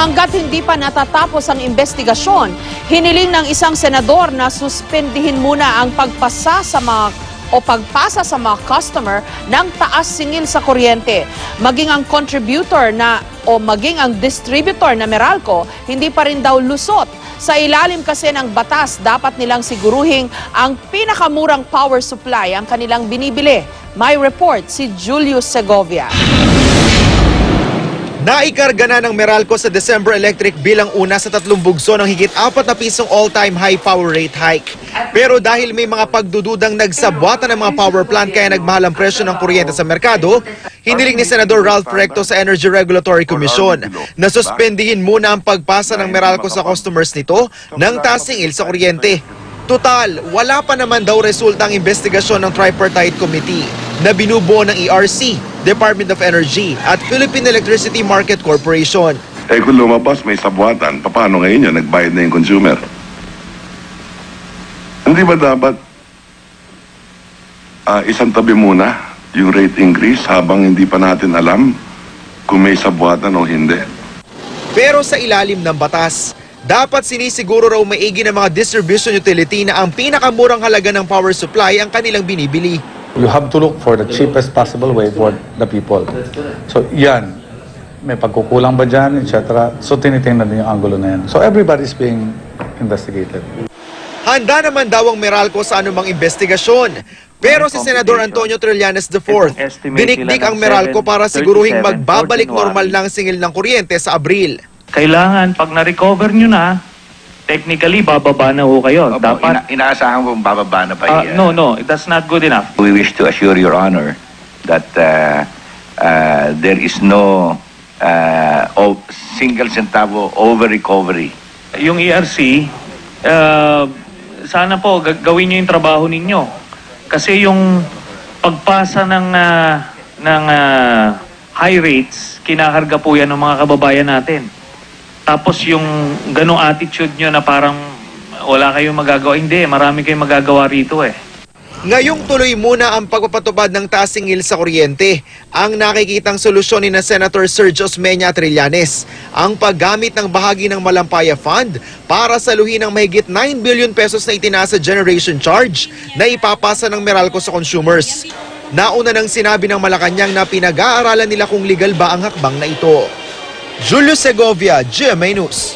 Hanggat hindi pa natatapos ang investigasyon, hiniling ng isang senador na suspendihin muna ang pagpasa sa mga customer ng taas singil sa kuryente. Maging ang contributor maging ang distributor na Meralco, hindi pa rin daw lusot. Sa ilalim kasi ng batas, dapat nilang siguruhing ang pinakamurang power supply ang kanilang binibili. May report si Julius Segovia. Naikarga na ng Meralco sa December electric bill ang una sa 3 bugso ng higit 4 na pisong all-time high power rate hike. Pero dahil may mga pagdududang nagsabwatan ng mga power plant kaya nagmahal ang presyo ng kuryente sa merkado, hiniling ni Senador Ralph Recto sa Energy Regulatory Commission na suspendihin muna ang pagpasa ng Meralco sa customers nito ng taas singil sa kuryente. Total, wala pa naman daw resulta ang investigasyon ng Tripartite Committee na binubuo ng ERC, Department of Energy at Philippine Electricity Market Corporation. Kung lumabas may sabwatan, paano ngayon yun? Nagbayad na yung consumer. Hindi ba dapat isang tabi muna yung rate increase habang hindi pa natin alam kung may sabwatan o hindi? Pero sa ilalim ng batas, dapat sinisiguro raw maigi ng mga distribution utility na ang pinakamurang halaga ng power supply ang kanilang binibili. You have to look for the cheapest possible way for the people. So yan, may pagkukulang ba dyan, etc. So tinitingnan din yung angulo na yan. So everybody's being investigated. Handa naman daw ang Meralco sa anumang investigasyon. Pero si Senador Antonio Trillanes IV, dinikdik ang Meralco para siguruhing magbabalik normal ng singil ng kuryente sa Abril. Kailangan, pag na-recover nyo na, technically, bababa na ho kayo. Opo, dapat inaasahan kong bababa na pa yan. No, that's not good enough. We wish to assure Your Honor that there is no single centavo over recovery. Yung ERC, sana po gawin nyo yung trabaho ninyo. Kasi yung pagpasa ng high rates, kinakarga po yan ng mga kababayan natin. Tapos yung ganong attitude nyo na parang wala kayong magagawa. Hindi, marami kayong magagawa rito eh. Ngayong tuloy muna ang pagpapatupad ng taas singil sa kuryente. Ang nakikitang solusyon ni na Senator Sergio Osmeña Trillanes, ang paggamit ng bahagi ng Malampaya Fund para saluhin ang mahigit 9 billion pesos na itinasa generation charge na ipapasa ng Meralco sa consumers. Nauna nang sinabi ng Malacanang na pinag-aaralan nila kung legal ba ang hakbang na ito. Julius Segovia, GMA News.